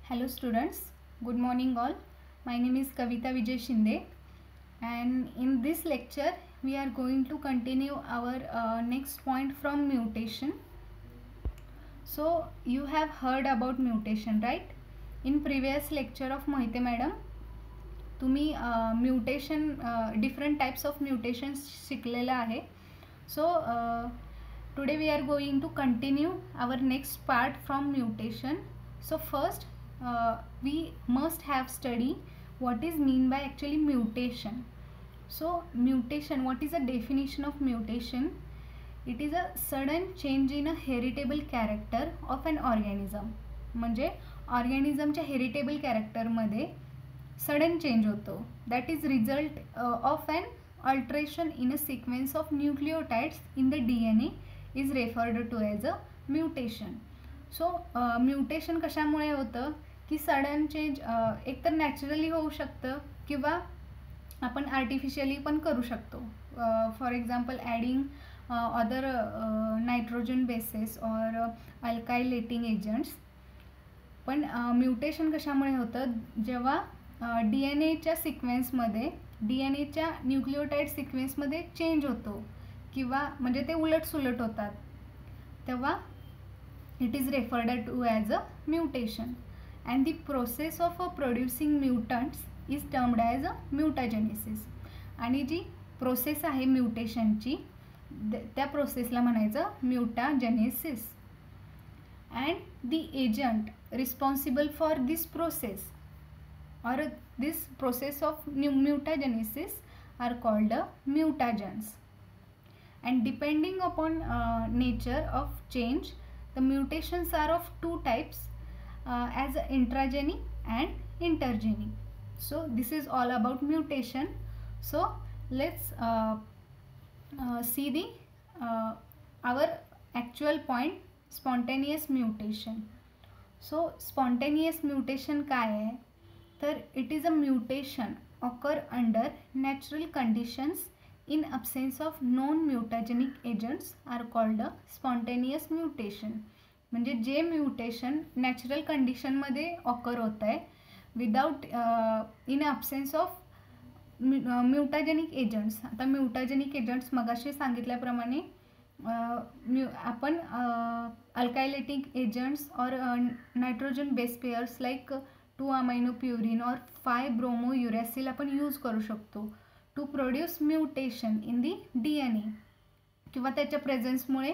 Hello students, good morning all. My name is Kavita Vijay Shinde, and in this lecture we are going to continue our next point from mutation. So you have heard about mutation, right? In previous lecture of Mohite madam तुम्ही mutation different types of mutations शिकलेला आहे. So today we are going to continue our next part from mutation. So first we must have study what is mean by actually mutation. So mutation, what is the definition of mutation? It is a sudden change in a heritable character of an organism. म्हणजे ऑर्गॅनिझमच्या heritable कॅरेक्टरमध्ये sudden change होतो. That is result of an alteration in a sequence of nucleotides in the DNA is referred to as a mutation. So mutation कशामुळे होतं की sudden change एकतर naturally होऊ शकतं किंवा आपण आर्टिफिशियली पण करू शकतो. For example adding other nitrogen bases और अल्कायलेटिंग एजंट्स. पण म्युटेशन कशामुळे होतं जेव्हा DNAच्या सिक्वेन्समध्ये DNAच्या न्यूक्लिओटाइड सिक्वेन्समध्ये चेंज होतो किंवा म्हणजे ते उलटसुलट होतात तेव्हा it is referred to as a mutation, and the process of producing mutants is termed as a mutagenesis. आणि जी प्रोसेस आहे म्युटेशनची त्या प्रोसेसला म्हणायचं mutagenesis. And the agent responsible for this process or this process of mutagenesis are called mutagens. And depending upon nature of change, the mutations are of two types, as intragenic and intergenic. So this is all about mutation. So let's see the our actual point, spontaneous mutation. So spontaneous mutation काय आहे तर it is a mutation occur under natural conditions in absence of known mutagenic agents are called a spontaneous mutation. म्हणजे जे mutation natural कंडिशनमध्ये occur होत आहे without in absence of mutagenic agents. आता mutagenic agents मगाशी सांगितल्याप्रमाणे आपण अल्कायलेटिक एजंट्स और nitrogen base pairs like 2-amino-purine और 5-bromo-uracil आपण यूज करू शकतो to produce mutation in the DNA किंवा त्याच्या प्रेझेन्समुळे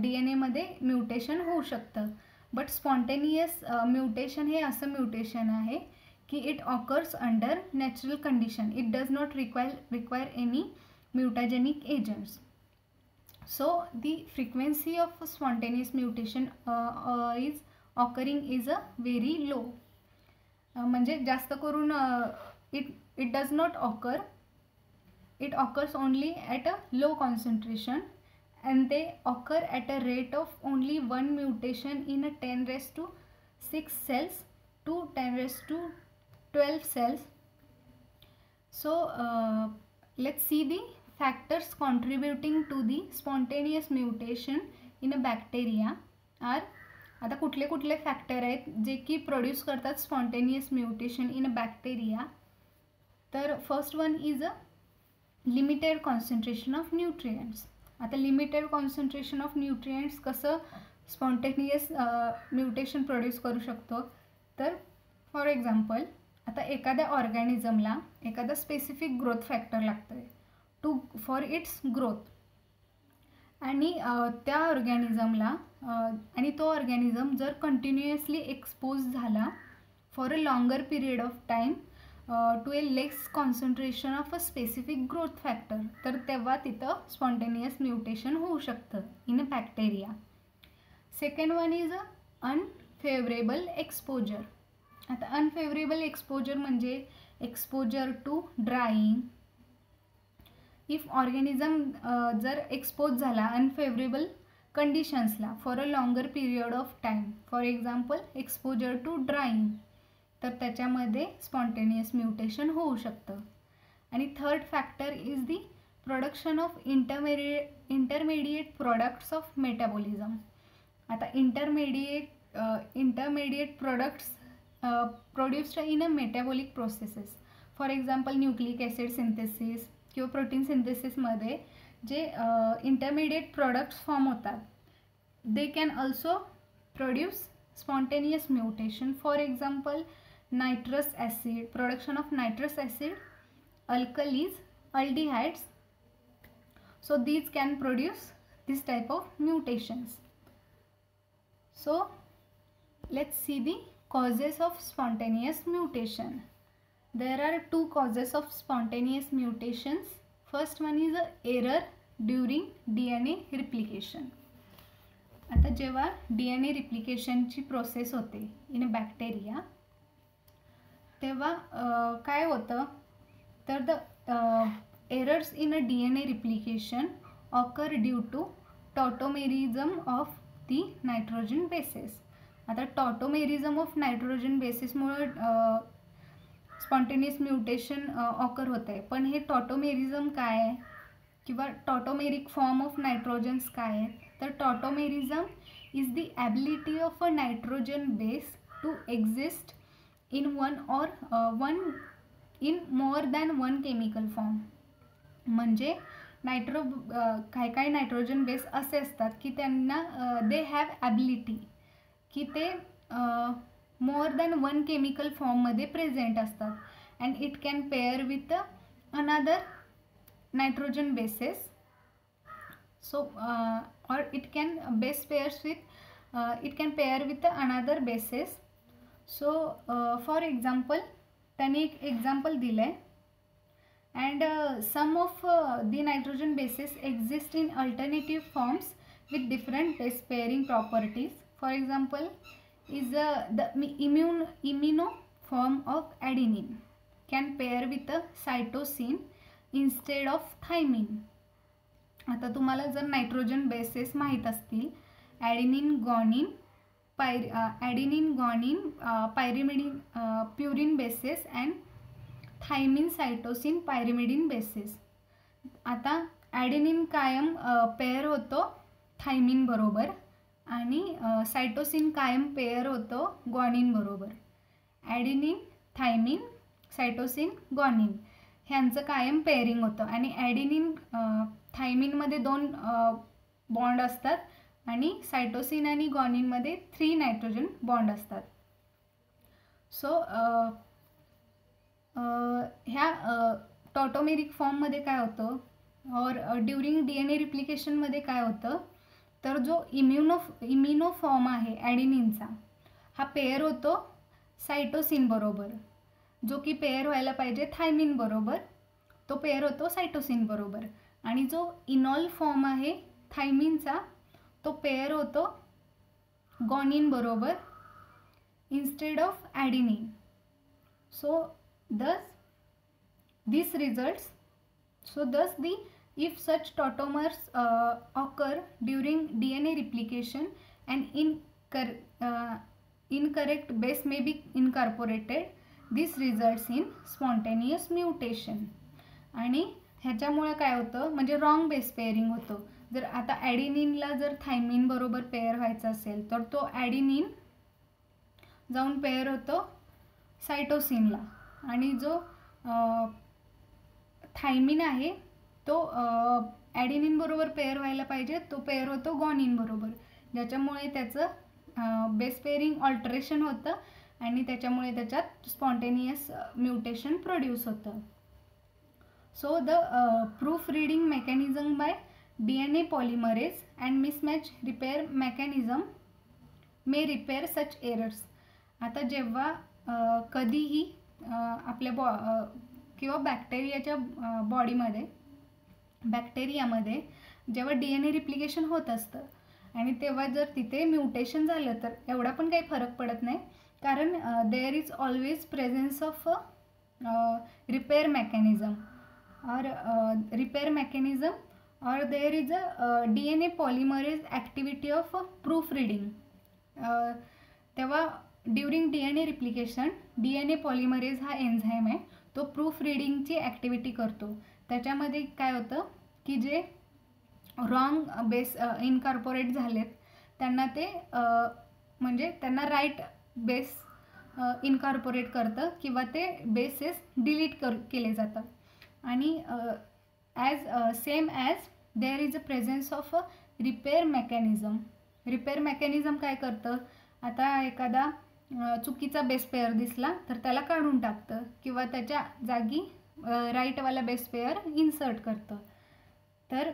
DNA मध्ये म्युटेशन होऊ शकतं. बट स्पॉन्टेनियस म्युटेशन हे असं म्युटेशन आहे की it occurs under natural condition. It does not require any mutagenic agents. So the frequency of spontaneous mutation is occurring is a very low. म्हणजे जास्त करून it does not occur. It occurs only at a low concentration and they occur at a rate of only one mutation in a 10⁻⁶ cells to 10⁻12 cells. So let's see the factors contributing to the spontaneous mutation in a bacteria are. आता कुठले कुठले factor आहेत जे की produce करतात spontaneous mutation in a bacteria. तर first one is a limited concentration of nutrients. आता limited concentration of nutrients कसं स्पॉन्टेनियस म्युटेशन प्रोड्यूस करू शकतो तर फॉर एक्झाम्पल आता एखाद्या ऑर्गॅनिझमला एखादा स्पेसिफिक ग्रोथ फॅक्टर लागतं आहे टू फॉर इट्स ग्रोथ. आणि त्या ऑर्गॅनिझमला आणि तो ऑर्गॅनिझम जर कंटिन्युअसली एक्सपोज झाला for a longer period of time to a less concentration of a specific growth factor तर तेव्हा तिथं स्पॉन्टेनियस म्युटेशन होऊ शकतं in a bacteria. Second one is a unfavourable exposure. आता अनफेवरेबल एक्सपोजर म्हणजे exposure to drying. If organism जर expose झाला unfavourable कंडिशन्सला for a longer period of time for example exposure to drying तर त्याच्यामध्ये spontaneous mutation होऊ शकतं. आणि third factor is the production of intermediate products of metabolism. आता intermediate products produced in a metabolic processes. For example nucleic acid synthesis किंवा protein सिंथेसिसमध्ये जे intermediate products form होतात, they can also produce spontaneous mutation. For example, nitrous acid, production of nitrous acid, alkalis, aldehydes. So these can produce this type of mutations. So let's see the causes of spontaneous mutation. There are two causes of spontaneous mutations. First one is error during DNA replication. आता जेव्हा DNA रिप्लिकेशनची process होते in a bacteria, तेव्हा काय होतं तर the errors in a DNA replication occur due to tautomerism of the nitrogen bases. आता tautomerism of nitrogen बेसिसमुळे स्पॉन्टेनियस म्युटेशन ऑकर होतं आहे. पण हे टॉटोमेरिझम काय आहे किंवा टॉटोमेरिक फॉर्म ऑफ नायट्रोजन्स काय आहेत, तर tautomerism is the ability of a nitrogen base to exist in more than one chemical form. म्हणजे काय नायट्रोजन बेस असे असतात की त्यांना दे हॅव ॲबिलिटी की ते मोर दॅन वन केमिकल फॉर्ममध्ये प्रेझेंट असतात. And it can pair with another nitrogen bases. So or it can base pairs with it can pair with another bases. So for example त्यांनी एक example दिलंय, and some of the nitrogen bases exist in alternative forms with different base pairing properties. For example is the immuno form of adenine can pair with a cytosine instead of thymine. आता तुम्हाला जर nitrogen bases माहीत असतील, adenine guanine pyrimidine purine bases and thymine cytosine pyrimidine bases. आता adenine कायम pair होतो thiamine बरोबर आणि सायटोसिन कायम पेअर होतो गॉनिन बरोबर. ॲडेनिन, थायमिन, सायटोसिन, गॉनिन ह्यांचं कायम पेअरिंग होतं. आणि ॲडेनिन थायमिनमध्ये 2 बॉन्ड असतात आणि सायटोसिन आणि गॉनिनमध्ये 3 नायट्रोजन बॉन्ड असतात. सो ह्या टॉटोमेरिक फॉर्ममध्ये काय होतं और ड्युरिंग DNA रिप्लिकेशनमध्ये काय होतं तर जो इम्युनो फॉर्म आहे ॲडेनिनचा, हा पेअर होतो सायटोसिन बरोबर. जो की पेअर व्हायला पाहिजे थायमिन बरोबर, तो पेअर होतो सायटोसिन बरोबर. आणि जो इनॉल फॉर्म आहे थायमिनचा, तो पेअर होतो गॉनिन बरोबर instead of adenine. So thus if such tautomers occur during DNA replication and incorrect base may be incorporated, this results in spontaneous mutation. आणि ह्याच्यामुळे काय होतं म्हणजे रॉंग बेस पेअरिंग होतं. जर आता ॲडेनिनला जर थायमिन बरोबर पेअर व्हायचं असेल तर तो ॲडेनिन जाऊन पेअर होतो सायटोसिनला, आणि जो थायमिन आहे तो ॲडेनिन बरोबर पेअर व्हायला पाहिजे, तो पेअर होतो गॉनिन बरोबर, ज्याच्यामुळे त्याचं बेस पेअरिंग ऑल्टरेशन होतं आणि त्याच्यामुळे त्याच्यात स्पॉन्टेनियस म्युटेशन प्रोड्यूस होतं. So the proof reading mechanism by DNA polymerase and mismatch repair mechanism may repair such errors. आता जेव्हा कधीही आपल्या किंवा बॅक्टेरियामध्ये जेव्हा DNA रिप्लिकेशन होत असतं आणि तेव्हा जर तिथे म्युटेशन झालं तर एवढा पण काही फरक पडत नाही, कारण there is always presence of repair mechanism or there is a DNA polymerase activity of proof reading. तेव्हा during DNA replication DNA polymerase हा एन्झाईम आहे, तो प्रूफ रिडिंगची ॲक्टिव्हिटी करतो. त्याच्यामध्ये काय होतं की जे रॉंग बेस इनकॉर्पोरेट झालेत त्यांना ते म्हणजे त्यांना राईट बेस इनकॉर्पोरेट करतं किंवा ते बेसेस डिलीट केले जातात. आणि same as there is a presence of a repair mechanism. Repair mechanism काय करतं, आता एखादा चुकीचा बेस पेअर दिसला तर त्याला काढून टाकतं किंवा त्याच्या जागी राईटवाला बेस पेअर इन्सर्ट करतं. तर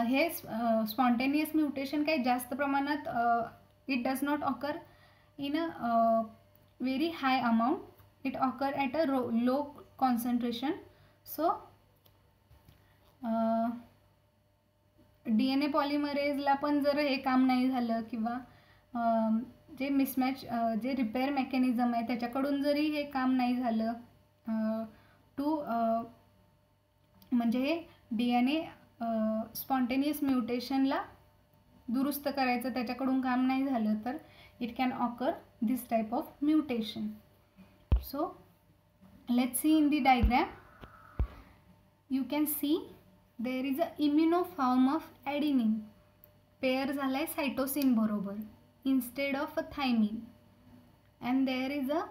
हे स्पॉन्टेनियस म्युटेशन काही जास्त प्रमाणात it does not occur in a very high amount, it occur at a low concentration. So DNA पॉलिमरेजला पण जर हे काम नाही झालं किंवा जे मिसमॅच जे रिपेअर मेकॅनिझम आहे त्याच्याकडून जरी हे काम नाही झालं म्हणजे हे DNA स्पॉन्टेनियस म्युटेशनला दुरुस्त करायचं त्याच्याकडून काम नाही झालं तर it can occur this type of mutation. So let's see in the diagram. You can see there is a immunoform of adenine pair झालाय cytosine बरोबर instead of a thymine, and there is a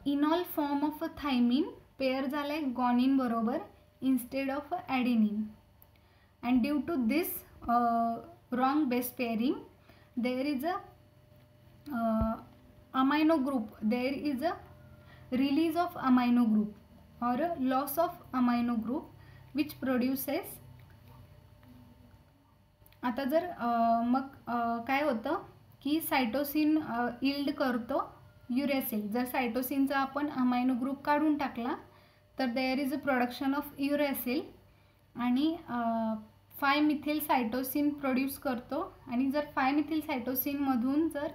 enol form of a thymine pair झालाय guanine बरोबर instead of a adenine. And due to this wrong base pairing, there is a amino group, there is a release of amino group or a loss of amino group which produces. आता जर मग काय होतं की cytosine yield करतो युरेसिल. जर सायटोसिनचा आपण amino group काढून टाकला तर there is a production of uracil आणि 5-मिथिल सायटोसिन प्रोड्यूस करतो. आणि जर 5-मिथिल सायटोसिनमधून जर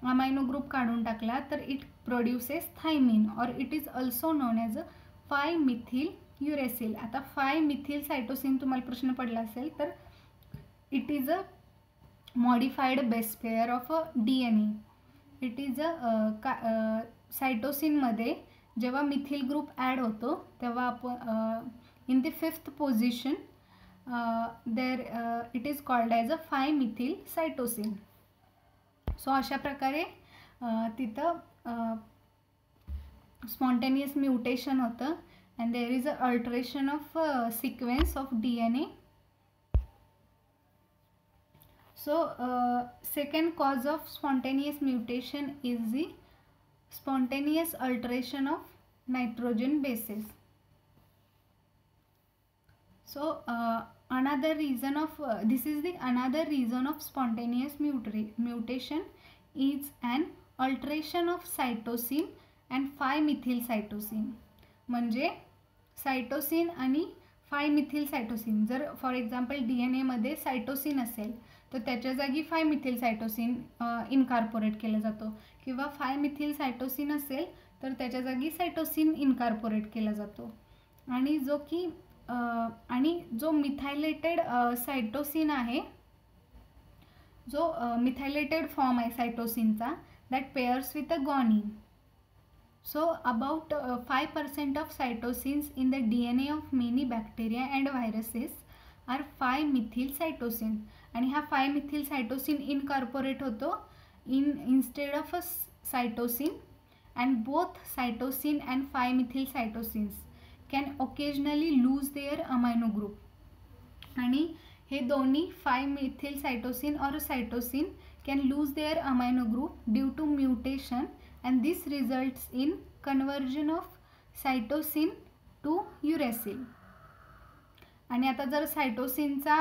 अमायनो ग्रुप काढून टाकला तर इट प्रोड्यूसेस थायमिन और it is also known as a 5-मिथिल युरेसिल. आता 5-मिथिल सायटोसिन तुम्हाला प्रश्न पडला असेल तर it is a modified base pair of a DNA. It is a सायटोसिनमध्ये जेव्हा मिथिल ग्रुप ॲड होतो तेव्हा आपण in the 5th position there it is called as a 5-मिथिल सायटोसिन. सो अशा प्रकारे तिथं स्पॉन्टेनियस म्युटेशन होतं and there is a alteration of sequence of DNA. So second cause of spontaneous mutation is the spontaneous alteration of nitrogen bases. So another reason of this is the another reason of spontaneous mutation is an alteration of cytosine and 5-methyl cytosine. म्हणजे cytosine आणि 5-मिथिल cytosine, जर for example DNA मध्ये cytosine असेल तर त्याच्या जागी 5-मिथिल cytosine incorporate केलं जातो किंवा 5-मिथिल सायटोसिन असेल तर त्याच्या जागी सायटोसिन इनकॉर्पोरेट केला जातो. आणि जो मिथायलेटेड सायटोसिन आहे, जो मिथायलेटेड फॉर्म आहे सायटोसिनचा, that pairs with a guanine. So about 5% of cytosins in the DNA of many bacteria and viruses are 5-methyl cytosine. आणि हा 5-methyl cytosine incorporate होतो instead of a cytosine, and both cytosine and 5-methyl cytosins can occasionally lose their amino group. आणि हे दोन्ही 5-methyl cytosine or cytosine can lose their amino group due to mutation, and this results in conversion of cytosine to uracil. आणि आता जर सायटोसिनचा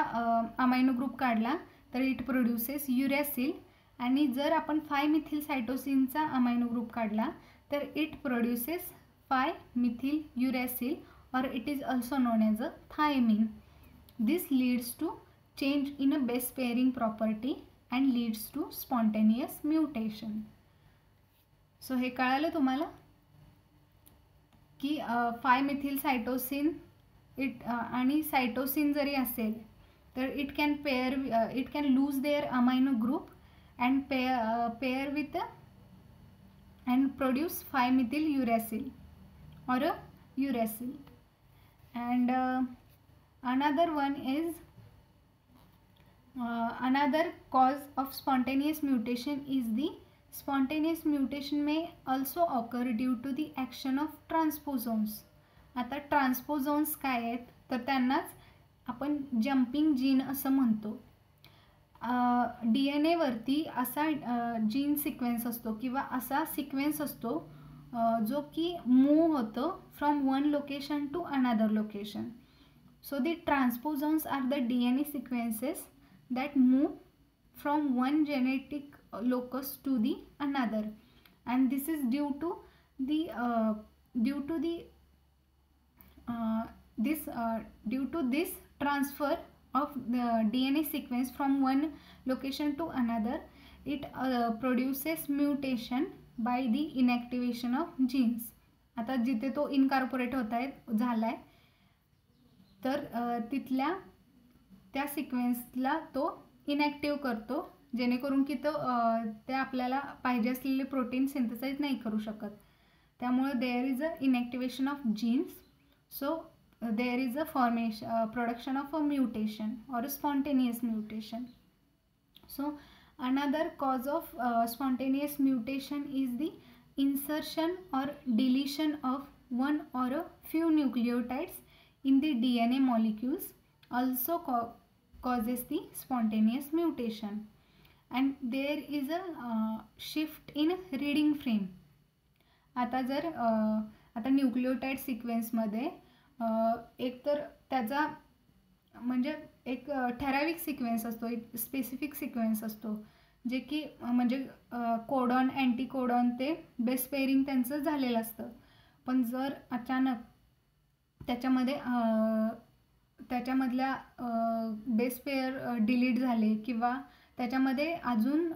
amino group काढला तर it produces युरॅसिल, आणि जर आपण 5-मिथिल सायटोसिनचा अमायनो ग्रुप काढला तर इट प्रोड्यूसेस 5-मिथिल युरॅसिल और it is also known as a thymine. This leads to change in a base pairing property and leads to spontaneous mutation. So हे कळालं तुम्हाला की 5-मिथिल सायटोसिन आणि सायटोसिन जरी असेल तर it can lose their amino group and pair with and produce 5-मिथिल uracil or a uracil. And another one is another cause of spontaneous mutation is the Spontaneous mutation may also occur due to the action of transposons. आता ट्रान्सपोझोन्स काय आहेत तर त्यांनाच आपण jumping gene असं म्हणतो. DNA वरती असा जीन सिक्वेन्स असतो किंवा असा सिक्वेन्स असतो जो की मूव होतो from one location to another location. So the transposons are the DNA sequences that move from one genetic locus to the another, and this is due to this transfer of the DNA sequence from one location to another. It produces mutation by the inactivation of genes. आता जिथे तो incorporate झालाय तर तिथल्या त्या सिक्वेन्सला तो inactive करतो जेणेकरून की तो ते आपल्याला पाहिजे असलेले प्रोटीन सिंथेसाइज नाही करू शकत. त्यामुळे there is a inactivation of genes. So there is a production of a mutation और spontaneous mutation. So another cause of spontaneous mutation is the insertion or deletion of one or a few nucleotides in the DNA molecules also causes the spontaneous mutation. And there is a shift in reading frame. आता जर आता nucleotide सिक्वेन्समध्ये एक तर त्याचा म्हणजे एक ठराविक sequence असतो, एक स्पेसिफिक सिक्वेन्स असतो जे की म्हणजे कोडॉन अँटीकोडॉन ते बेस पेअरिंग त्यांचं झालेलं असतं. पण जर अचानक त्याच्यामधल्या बेस पेअर डिलीट झाले किंवा त्याच्यामध्ये अजून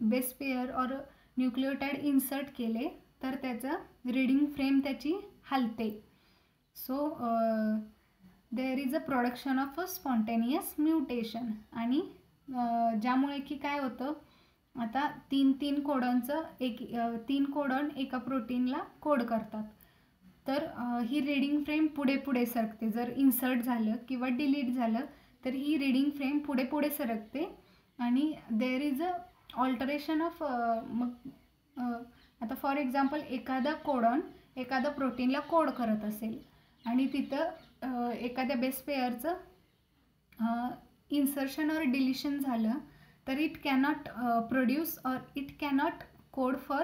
बेस पेअर और न्यूक्लियोटाइड इन्सर्ट केले तर त्याचं रीडिंग फ्रेम त्याची हलते. So there is a production of a spontaneous mutation. आणि ज्यामुळे की काय होतं आता तीन कोडॉनचं तीन कोडॉन एका प्रोटीनला कोड करतात. तर ही रीडिंग फ्रेम पुढे सरकते. जर इन्सर्ट झालं किंवा डिलीट झालं तर ही रीडिंग फ्रेम पुढे सरकते आणि there is a alteration of मग आता फॉर एक्झाम्पल एखादा कोडॉन एखादा प्रोटीनला कोड करत असेल आणि तिथं एखाद्या बेस पेअरचं इन्सर्शन और डिलिशन झालं तर इट कॅनॉट प्रोड्यूस और it cannot code for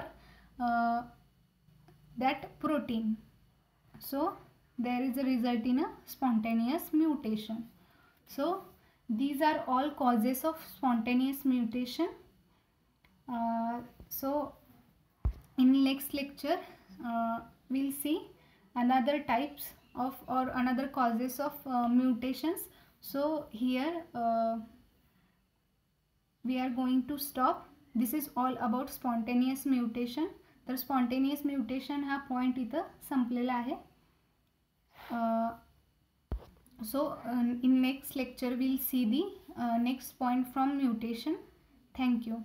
that protein. So there is a result in a spontaneous mutation. So these are all causes of spontaneous mutation. So in next lecture we'll see another types of or another causes of mutations. So here we are going to stop. This is all about spontaneous mutation. तर spontaneous mutation हा point इथं संपलेला आहे. So in next lecture we'll see the next point from mutation. Thank you.